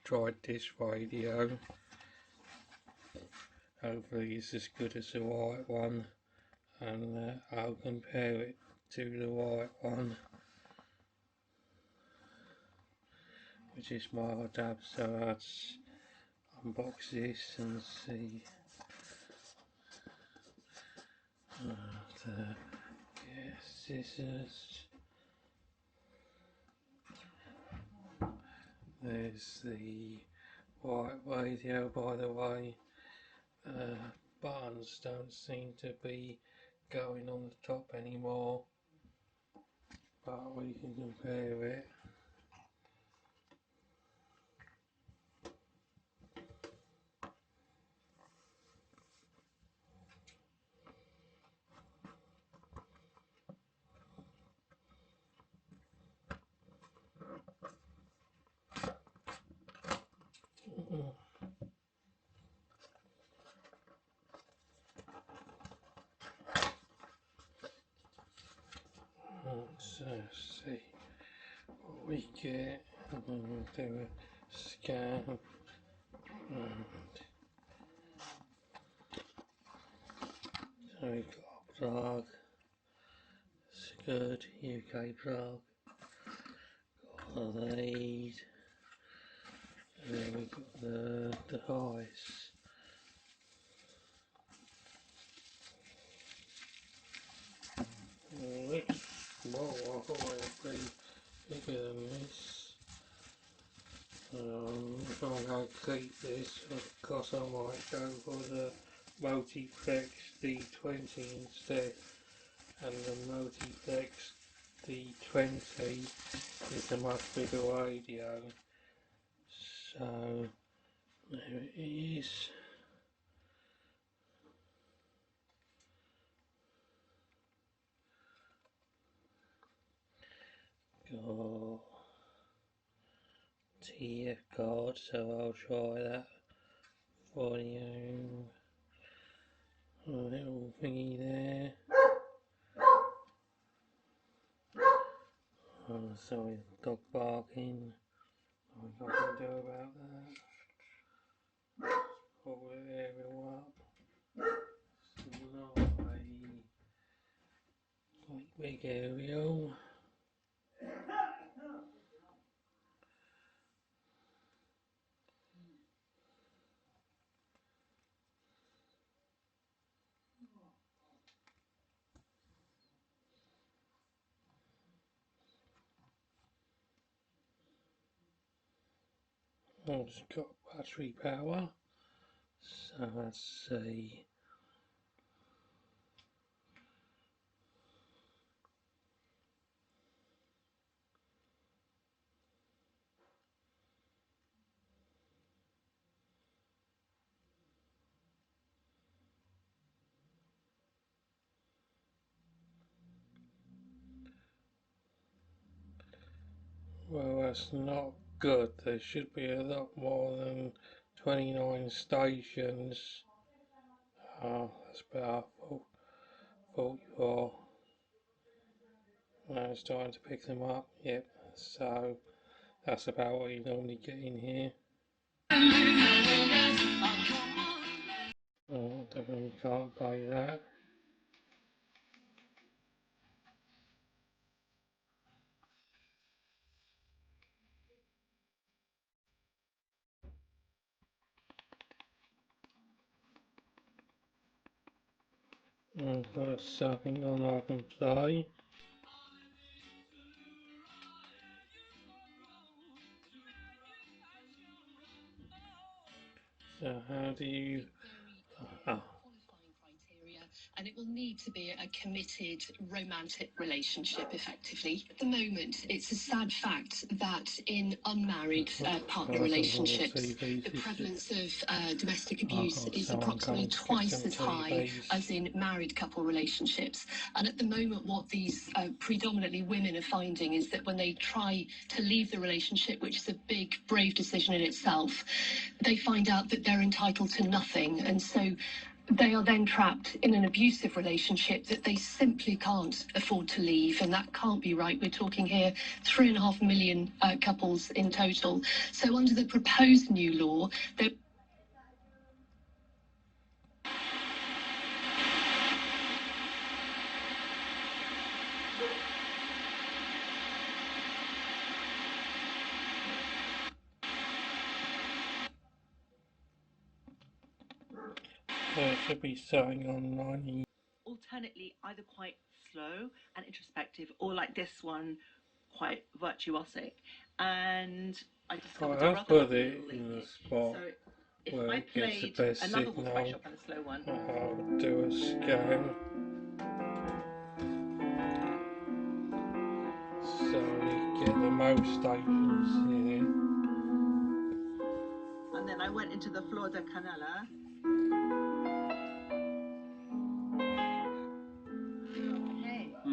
tried this radio. Hopefully it's as good as the white one, and I'll compare it to the white one, which is my dab. So let's unbox this and see. Scissors. There's the white radio, by the way. Buttons don't seem to be going on the top anymore, but we can compare it. Let's see what we get, and then we'll do a scan. So we've got a plug, it's good, UK plug, got a lead, and then we've got the device. Well, I thought it would be bigger than this. If I'm going to keep this, of course I might go for the Multiplex D20 instead, and the Multiplex D20 is a much bigger radio. So there it is. Got TF card, so I'll try that for you. A little thingy there. Oh, sorry, dog barking. Nothing I can do about that. Pull the aerial up. It's not a quite big aerial. It's got battery power, so let's see. Well, that's not good. There should be a lot more than 29 stations. Oh, that's about 44. Now it's time to pick them up. Yep, so that's about what you normally get in here. Oh, definitely can't play that. I've got something on I can play. So how do you... Oh. And it will need to be a committed romantic relationship, effectively. At the moment, it's a sad fact that in unmarried partner relationships, the prevalence of domestic abuse is approximately twice as high as in married couple relationships. And at the moment, what these predominantly women are finding is that when they try to leave the relationship, which is a big, brave decision in itself, they find out that they're entitled to nothing. And so they are then trapped in an abusive relationship that they simply can't afford to leave, and that can't be right. We're talking here 3.5 million couples in total. So under the proposed new law, there There should be something on 90. Alternately, either quite slow and introspective, or like this one, quite virtuosic. And I discovered a I've rather put lovely it little in link the here. spot So if where I it gets the played best another horse by signal. Chopin, a slow one. I'll do a scan. So you get the most stations here. And then I went into the Flor de Canela.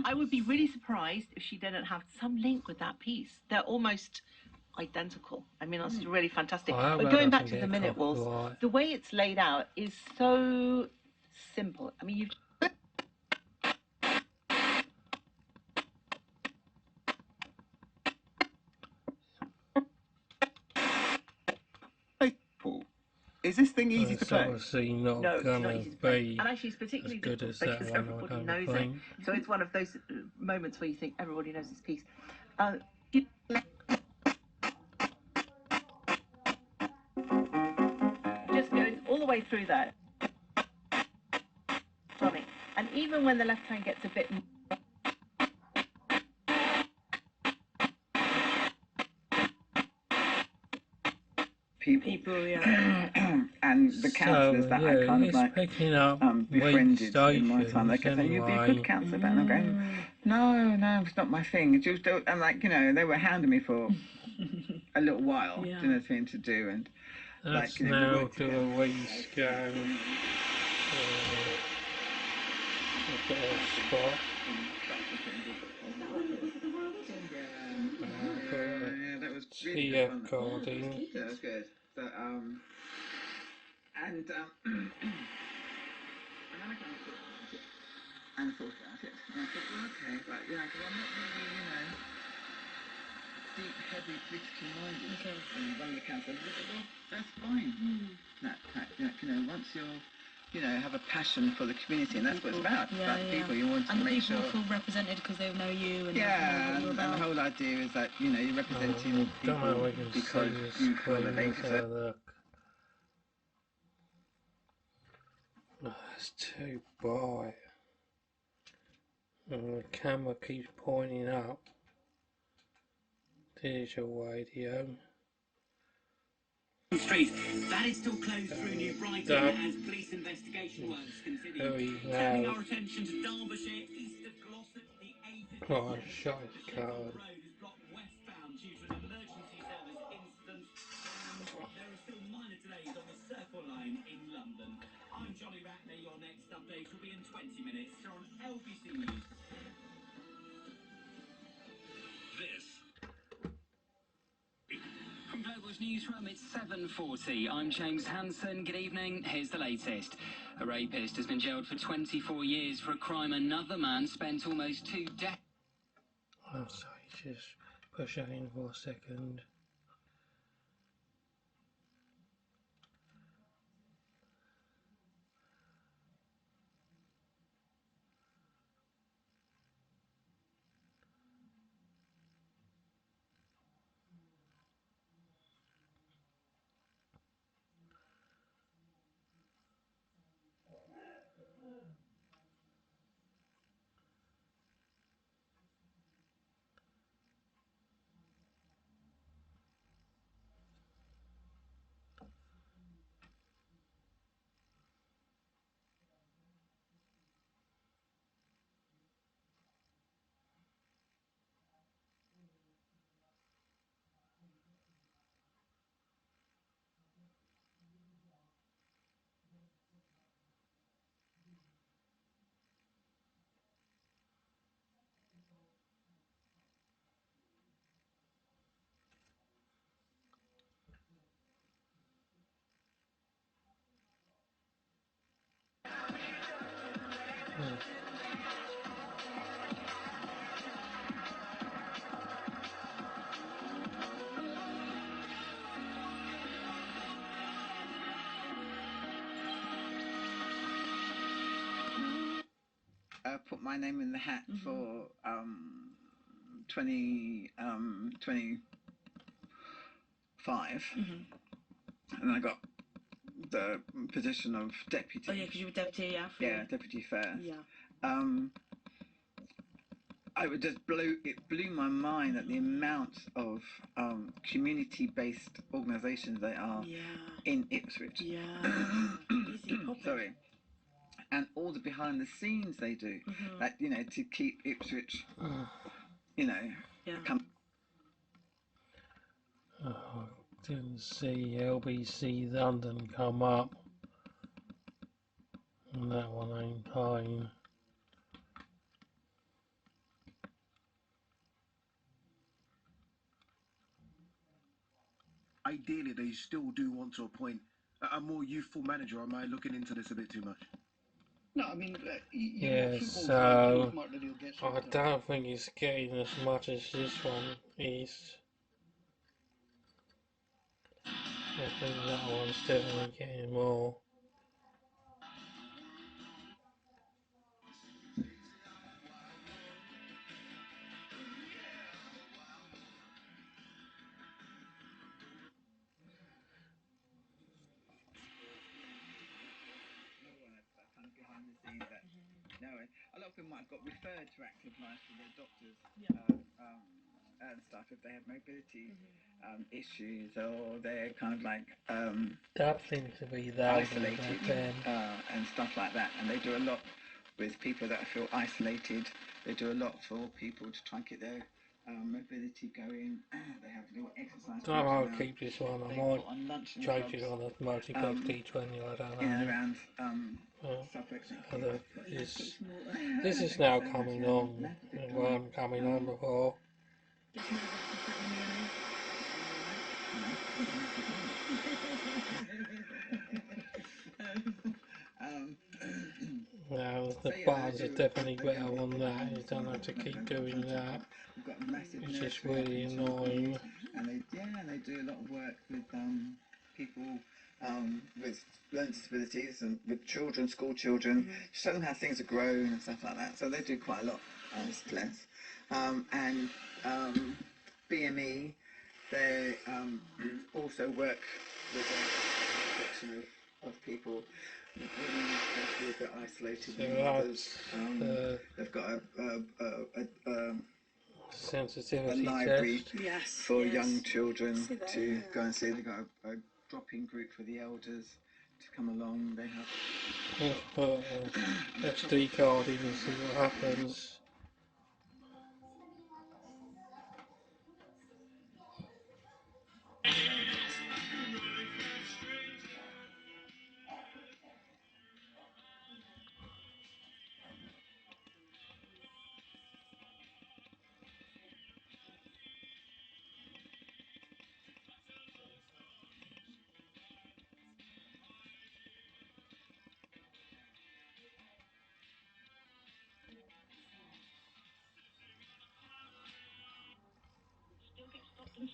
I would be really surprised if she didn't have some link with that piece. They're almost identical. I mean, that's really fantastic. But going back to the minute waltz, the way it's laid out is so simple. I mean, you've Is this thing easy to It's play? obviously not no, it's not gonna easy to play. be And actually, it's particularly as good as difficult that because one, I everybody don't knows think. it. So it's one of those moments where you think everybody knows this piece. Just goes all the way through that. Stunning. And even when the left hand gets a bit people, yeah. And the counsellors that I kind of like picking up befriended in my time, they kept saying, anyway. "You'd be a good counsellor," but I'm going, "No, it's not my thing." I'm like, you know, they were hounding me for a little while, Yeah. do you know what I mean, to do, and Let's like, you know, now do a wee scan. A bit of spot. Yeah, that was really good fun. Recording. That was good. So, and and then I kind of thought about it and thought about it, and I thought, well, okay, but you know, because I'm not really, you know, deep, heavy, politically minded. Okay. And one of the councillors said, well, that's fine. You know, once you're, you know, have a passion for the community, and that's what it's about. It's about the people. You want to make sure. And people feel represented because they know you. And yeah, and the whole idea is that, you know, you're representing people because you feel that they deserve. That's too bright. And the camera keeps pointing up. Digital radio. Street. That is still closed through New Brighton as police investigation works continue. Turning our attention to Derbyshire, east of Glossop, the A50 Oh, I shot his card. road is blocked westbound due to an emergency service incident, and there are still minor delays on the Circle Line in London. I'm Johnny Ratney. Your next update will be in 20 minutes here on LBC News. This from Global's newsroom, it's 7:40. I'm James Hanson. Good evening. Here's the latest. A rapist has been jailed for 24 years for a crime another man spent almost 2 decades. Oh, sorry, just push that in for a second. my name in the hat for 2025, and I got the position of deputy. Oh yeah, because you were deputy, yeah. Yeah, deputy first. Yeah. It blew my mind at the amount of community-based organisations they are in Ipswich. Yeah. Easy popping. Sorry. And all the behind the scenes they do, like, you know, to keep Ipswich, you know, I didn't see LBC London come up, and that one ain't high. Ideally, they still do want to appoint a more youthful manager. Am I looking into this a bit too much? No, I mean, Yeah, so I don't think it's getting as much as this one is. I think that one's definitely getting more. A lot of them might have got referred to Active Life to their doctors and stuff if they have mobility issues, or they're kind of like That seems to be that isolated and stuff like that. And they do a lot with people that feel isolated. They do a lot for people to try and get their mobility going. They have little exercise. I'll keep this one. I might change it on a multiplex D20. I don't know. In and around this is now coming on. It wasn't coming on before. Now the buttons are definitely better on that. You don't have to keep doing that. It's just really annoying. And they do a lot of work with people with learning disabilities and with children, school children, show them how things are grown and stuff like that. So they do quite a lot, Celeste. And BME, they also work with a section of people really a bit isolated. So they've got a sensitivity library test for young children to go and see. They've got a drop-in group for the elders to come along. They have. Let's put an SD card in and see what happens.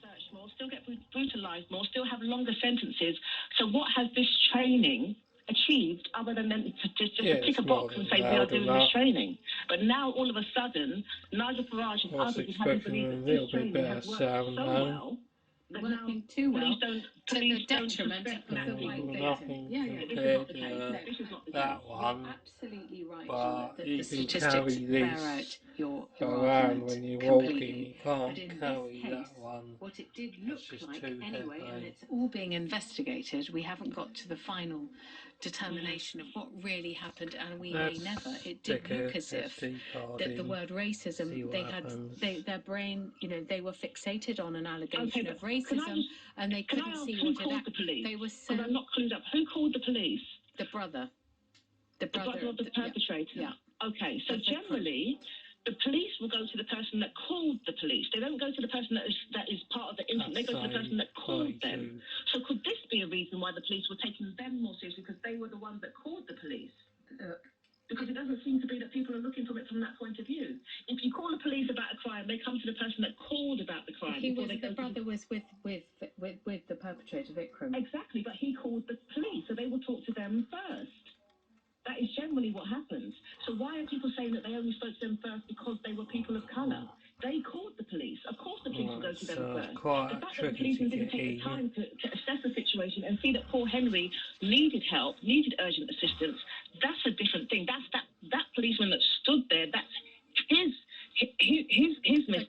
Searched more, still get brutalised more, still have longer sentences. So what has this training achieved other than them to just to tick a box and say we are doing this training? But now all of a sudden, Nigel Farage and others have believed that this training has worked so well. Working too well to the detriment of the white victim. Compared to that one, absolutely right, but that you the can statistics carry bear this out your around argument when you're completely. walking. You can't But in carry this case, that one. what it did look like anyway, heavy. and it's all being investigated. We haven't got to the final determination of what really happened, and we may never. It did look as if that the word racism, they had their brain, you know, they were fixated on an allegation of racism, and they couldn't see what it actually. They were so. I'm not clued up. Who called the police? The brother. The brother of the perpetrator. Yeah. Okay. So generally, the police will go to the person that called the police. They don't go to the person that is part of the incident. They go to the person that called them. So could this be a reason why the police were taking them more seriously, because they were the ones that called the police? Because it doesn't seem to be that people are looking from it from that point of view. If you call the police about a crime, they come to the person that called about the crime. The brother was with the perpetrator, Vikram. Exactly, but he called the police, so they will talk to them first. That is generally what happens. So why are people saying that they only spoke to them first because they were people of colour? They called the police. Of course the police will go to them first. The fact that the policeman didn't take the time to assess the situation and see that poor Henry needed help, needed urgent assistance, that's a different thing. That's that policeman that stood there, that's his mistake.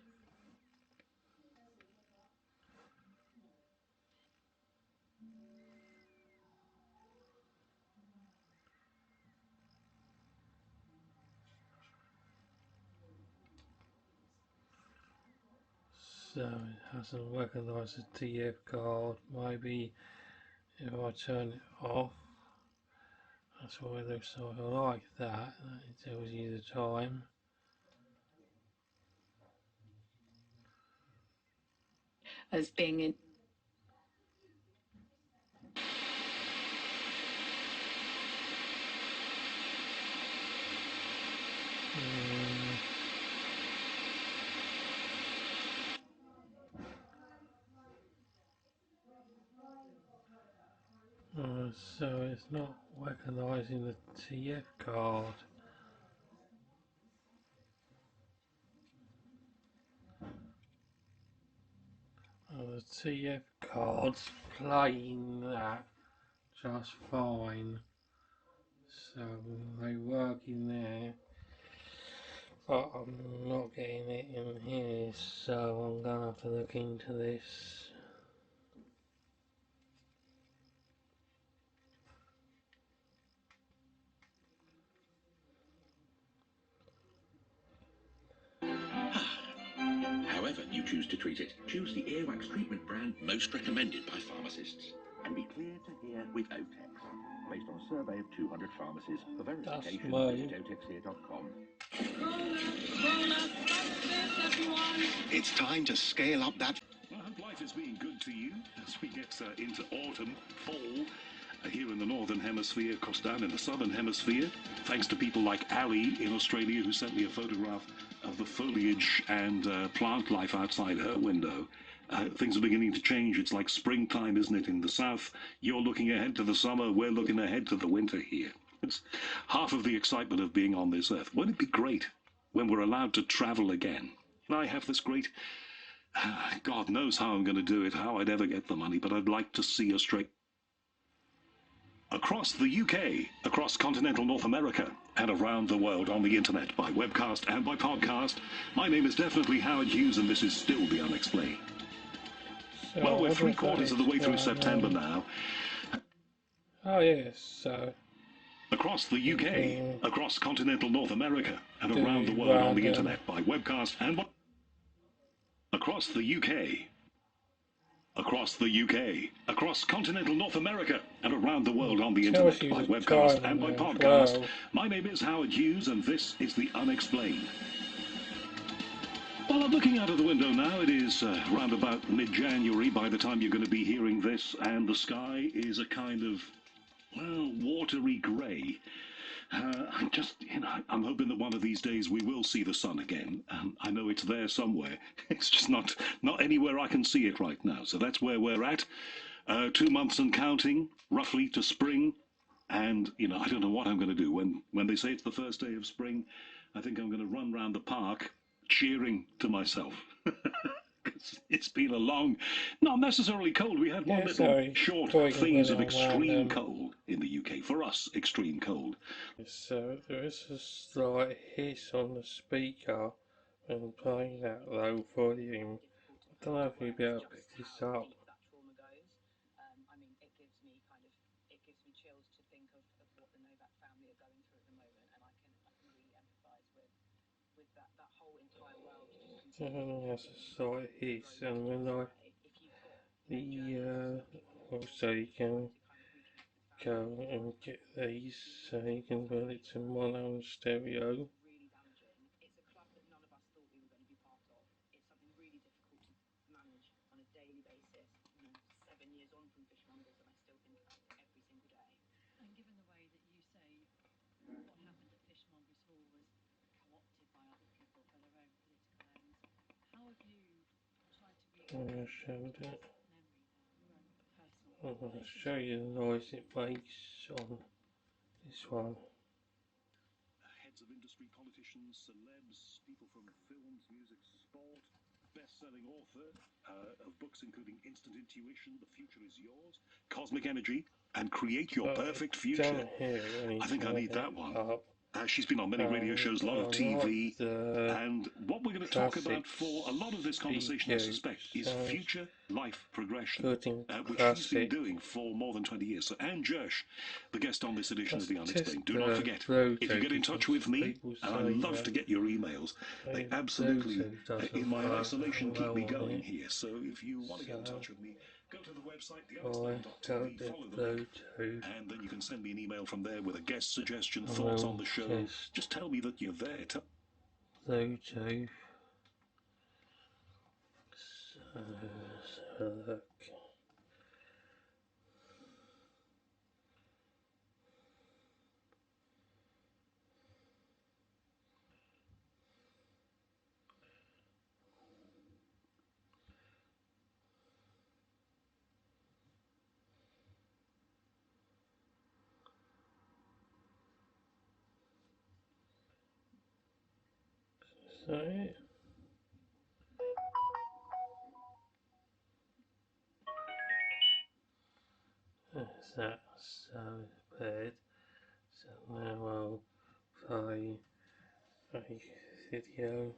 So it hasn't recognised the TF card. Maybe if I turn it off, that's what it looks like. I like that. It tells you the time. As being in. So it's not recognising the TF card. The TF card's playing that just fine. So they work in there. But I'm not getting it in here, so I'm gonna have to look into this. However you choose to treat it, choose the earwax treatment brand most recommended by pharmacists. And be clear to hear with Otex. Based on a survey of 200 pharmacies, for verification, visit otexhere.com. It's time to scale up that. Well, I hope life is being good to you as we get into autumn, fall, here in the northern hemisphere, of course down in the southern hemisphere, thanks to people like Ali in Australia who sent me a photograph of the foliage and plant life outside her window. Things are beginning to change. It's like springtime, isn't it, in the south? You're looking ahead to the summer, we're looking ahead to the winter here. It's half of the excitement of being on this earth. Wouldn't it be great when we're allowed to travel again? And I have this great... God knows how I'm going to do it, how I'd ever get the money, but I'd like to see Australia. Across the UK, across continental North America, and around the world on the internet, by webcast and by podcast. My name is definitely Howard Hughes, and this is still The Unexplained. So well, we're 3/4 of the way through September now. Oh yes, so... Across the UK, across continental North America, and around the world on the internet, by webcast and by... Across the UK, across the UK, across continental North America, and around the world on the internet, by webcast and by podcast. My name is Howard Hughes, and this is The Unexplained. Well, I'm looking out of the window now. It is round about mid-January by the time you're going to be hearing this, and the sky is a kind of, well, watery grey. I'm just, I'm hoping that one of these days we will see the sun again. I know it's there somewhere. It's just not anywhere I can see it right now. So that's where we're at. 2 months and counting, roughly, to spring. And, I don't know what I'm going to do. When they say it's the first day of spring, I think I'm going to run round the park cheering to myself. It's been a long, not necessarily cold. We had one little short phase of extreme cold in the UK. For us, extreme cold. So there is a slight hiss on the speaker when playing that low volume. I don't know if you'll be able to pick this up. That's a slight hiss, and when also you can go and get these, so you can put it to mono and stereo. I'm going to show that. I'm going to show you the noise it makes on this one. musicians, celebs, people from films, music, sport, best-selling author of books including Instant Intuition, The Future Is Yours, Cosmic Energy, and Create Your Perfect Future. I think I need that one. She's been on many radio shows, a lot of TV, and what we're going to talk about for a lot of this conversation, I suspect, is future life progression, which she's been doing for more than 20 years. So Anne Jersh, the guest on this edition of The Unexplained. Do not forget, if you get in touch with me, and I love to get your emails, they absolutely, in my isolation, keep me going here. So if you want to get in touch with me, go to the website, theunexplained.tv, follow the link, and then you can send me an email from there with a guest suggestion, thoughts on the show. Just tell me that you're there. Look. So that's so bad. So now I'll play a video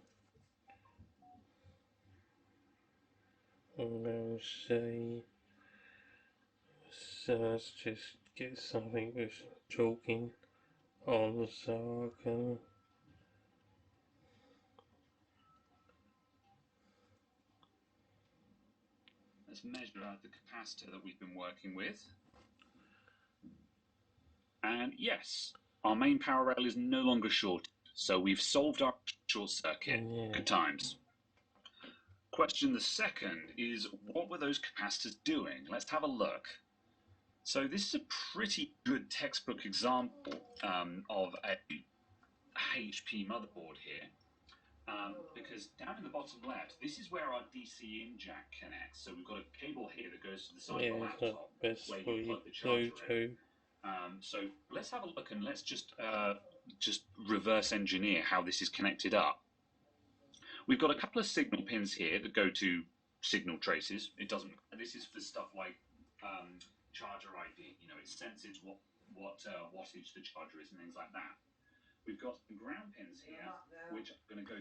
and we'll see. So let's just get something with talking on so I can let's measure out the capacitor that we've been working with. And yes, our main power rail is no longer short, so we've solved our short circuit. Good times. Question the second is, what were those capacitors doing? Let's have a look. So this is a pretty good textbook example of a HP motherboard here. Because down in the bottom left, this is where our DC in jack connects. So we've got a cable here that goes to the side of the laptop where you plug the charger in. So let's have a look and let's just reverse engineer how this is connected up. We've got a couple of signal pins here that go to signal traces. It doesn't. This is for stuff like charger ID. You know, it senses what wattage the charger is and things like that. We've got some ground pins here, which are going to go